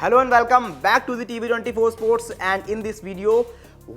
Hello and welcome back to the TV24 Sports, and in this video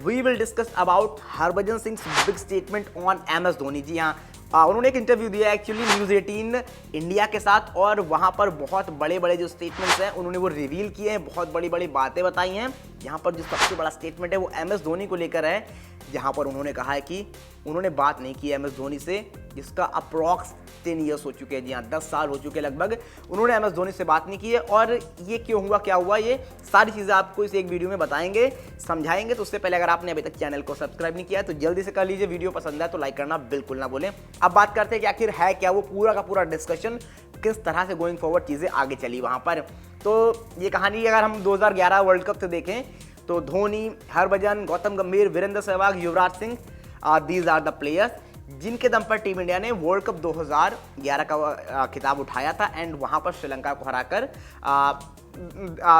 we will discuss about Harbhajan Singh big statement on MS Dhoni. जी हाँ, उन्होंने एक interview दिया actually news 18 India के साथ, और वहाँ पर बहुत बड़े बड़े जो स्टेटमेंट्स हैं उन्होंने वो रिवील किए हैं, बहुत बड़ी बड़ी बातें बताई हैं। यहाँ पर जो सबसे बड़ा स्टेटमेंट है वो MS धोनी को लेकर है, जहाँ पर उन्होंने कहा है कि उन्होंने बात नहीं की MS धोनी से, जिसका अप्रॉक्स 10 ईयर्स हो चुके हैं। जी हाँ, 10 साल हो चुके हैं लगभग, उन्होंने MS धोनी से बात नहीं की है। और ये क्यों हुआ, क्या हुआ, ये सारी चीज़ें आपको इस एक वीडियो में बताएंगे, समझाएंगे। तो उससे पहले अगर आपने अभी तक चैनल को सब्सक्राइब नहीं किया है तो जल्दी से कर लीजिए। वीडियो पसंद है तो लाइक करना बिल्कुल ना भूलें। अब बात करते हैं कि आखिर है क्या वो पूरा का पूरा डिस्कशन, किस तरह से गोइंग फॉरवर्ड चीज़ें आगे चली वहाँ पर। तो ये कहानी अगर हम 2011 वर्ल्ड कप से देखें तो Dhoni, Harbhajan, Gautam Gambhir, Virender Sehwag, Yuvraj Singh, these are the players जिनके दम पर टीम इंडिया ने वर्ल्ड कप 2011 का खिताब उठाया था, एंड वहाँ पर श्रीलंका को हराकर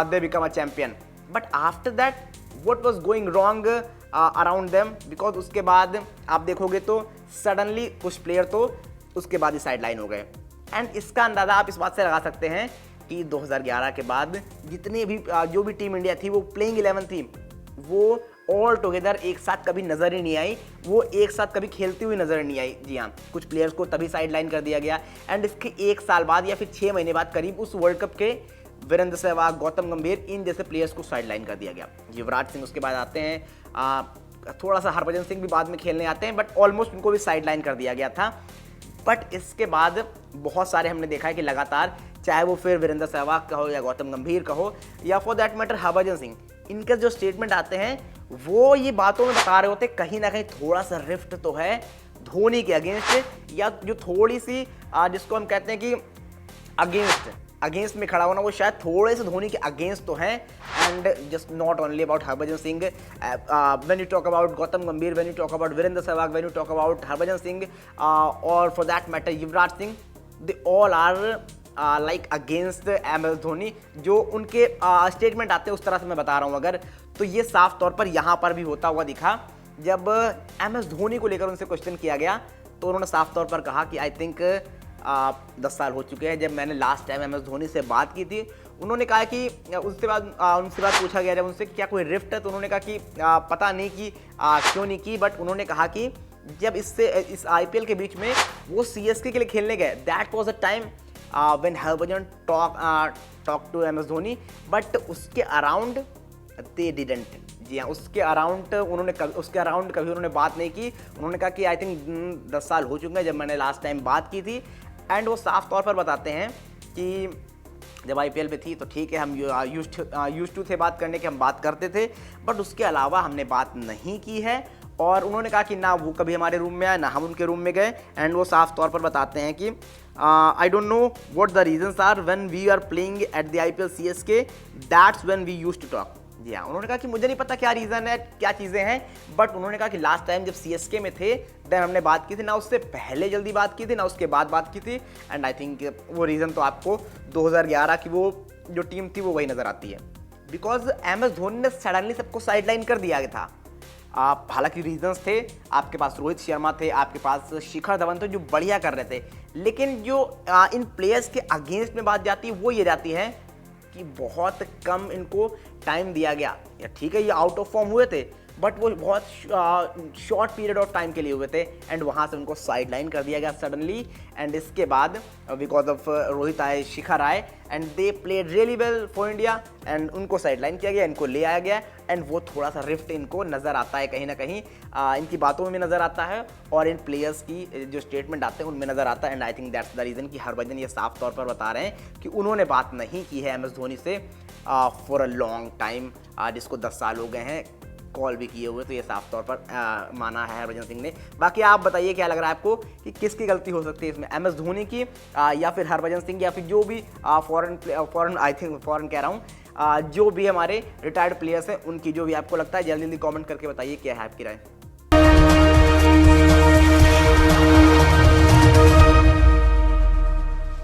they become a champion. But after that what was going wrong around them, because उसके बाद आप देखोगे तो सडनली कुछ प्लेयर तो उसके बाद ही साइडलाइन हो गए। एंड इसका अंदाज़ा आप इस बात से लगा सकते हैं कि 2011 के बाद जितने भी जो भी टीम इंडिया थी वो प्लेइंग 11 थी, वो ऑल टुगेदर एक साथ कभी नज़र ही नहीं आई, वो एक साथ कभी खेलती हुई नज़र नहीं आई। जी हाँ, कुछ प्लेयर्स को तभी साइडलाइन कर दिया गया, एंड इसके एक साल बाद या फिर 6 महीने बाद करीब उस वर्ल्ड कप के वीरेंद्र सहवाग, गौतम गंभीर, इन जैसे प्लेयर्स को साइडलाइन कर दिया गया। युवराज सिंह उसके बाद आते हैं, थोड़ा सा हरभजन सिंह भी बाद में खेलने आते हैं, बट ऑलमोस्ट उनको भी साइडलाइन कर दिया गया था। बट इसके बाद बहुत सारे हमने देखा है कि लगातार, चाहे वो फिर वीरेंद्र सहवाग का हो या गौतम गंभीर का हो या for that matter Harbhajan Singh, इनके जो स्टेटमेंट आते हैं वो ये बातों में बता रहे होते कहीं ना कहीं थोड़ा सा रिफ्ट तो है धोनी के अगेंस्ट, या जो थोड़ी सी जिसको हम कहते हैं कि अगेंस्ट में खड़ा होना, वो शायद थोड़े से धोनी के अगेंस्ट तो हैं। And just not only about Harbhajan Singh, when you talk about Gautam Gambhir, when you talk about Virender Sehwag, when you talk about Harbhajan Singh, और for that matter Yuvraj Singh, they all are like against MS Dhoni. जो उनके स्टेटमेंट आते हैं उस तरह से मैं बता रहा हूँ अगर, तो ये साफ तौर पर यहाँ पर भी होता हुआ दिखा। जब MS धोनी को लेकर उनसे क्वेश्चन किया गया तो उन्होंने साफ तौर पर कहा कि आई थिंक 10 साल हो चुके हैं जब मैंने लास्ट टाइम MS धोनी से बात की थी। उन्होंने कहा कि उसके बाद उनसे बात पूछा गया जब उनसे क्या कोई रिफ्ट है, तो उन्होंने कहा कि पता नहीं कि क्यों नहीं की, बट उन्होंने कहा कि जब इस IPL के बीच में वो CSK के लिए खेलने गए, that was a time when Harbhajan talk to MS Dhoni, but उसके अराउंड they didn't। जी हाँ, उसके अराउंड कभी उन्होंने बात नहीं की। उन्होंने कहा कि आई थिंक 10 साल हो चुके हैं जब मैंने लास्ट टाइम बात की थी। एंड वो साफ तौर पर बताते हैं कि जब IPL पे थी तो ठीक है, हम यूज्ड टू थे बात करने के, हम बात करते थे, बट उसके अलावा हमने बात नहीं की है। और उन्होंने कहा कि ना वो कभी हमारे रूम में आए ना हम उनके रूम में गए। एंड वो साफ तौर पर बताते हैं कि I don't know what the reasons are when we are playing at the IPL CSK, that's when we used to talk. जी हाँ, उन्होंने कहा कि मुझे नहीं पता क्या रीज़न है, क्या चीज़ें हैं, बट उन्होंने कहा कि लास्ट टाइम जब CSK में थे देन हमने बात की थी, ना उससे पहले जल्दी बात की थी ना उसके बाद बात की थी। एंड आई थिंक वो रीज़न तो आपको 2011 की वो जो टीम थी वो वही नज़र आती है, बिकॉज MS धोनी ने सडनली सबको साइडलाइन कर दिया था। हालांकि रीजंस थे, आपके पास रोहित शर्मा थे, आपके पास शिखर धवन थे जो बढ़िया कर रहे थे, लेकिन जो इन प्लेयर्स के अगेंस्ट में बात जाती है वो ये जाती है कि बहुत कम इनको टाइम दिया गया। या ठीक है, ये आउट ऑफ फॉर्म हुए थे, बट वो बहुत शॉर्ट पीरियड ऑफ टाइम के लिए हुए थे, एंड वहाँ से उनको साइडलाइन कर दिया गया सडनली। एंड इसके बाद बिकॉज ऑफ रोहित आए, शिखर आए, and they played really well for India, and उनको साइडलाइन किया गया, इनको ले आया गया। एंड वो थोड़ा सा रिफ्ट इनको नज़र आता है कहीं ना कहीं, इनकी बातों में नज़र आता है और इन प्लेयर्स की जो स्टेटमेंट आते हैं उनमें नज़र आता है। And I think that's the reason कि हरभजन ये साफ तौर पर बता रहे हैं कि उन्होंने बात नहीं की है MS धोनी से फॉर अ लॉन्ग टाइम, जिसको 10 साल हो गए हैं, कॉल भी किए हुए, तो ये साफ तौर पर माना है हरभजन सिंह ने। बाकी आप बताइए क्या लग रहा है आपको कि किसकी गलती हो सकती है इसमें, MS धोनी की या फिर हरभजन सिंह, या फिर जो भी फॉरेन आई थिंक फॉरेन कह रहा हूँ, जो भी हमारे रिटायर्ड प्लेयर्स हैं उनकी, जो भी आपको लगता है जल्दी जल्दी कमेंट करके बताइए क्या है आपकी राय।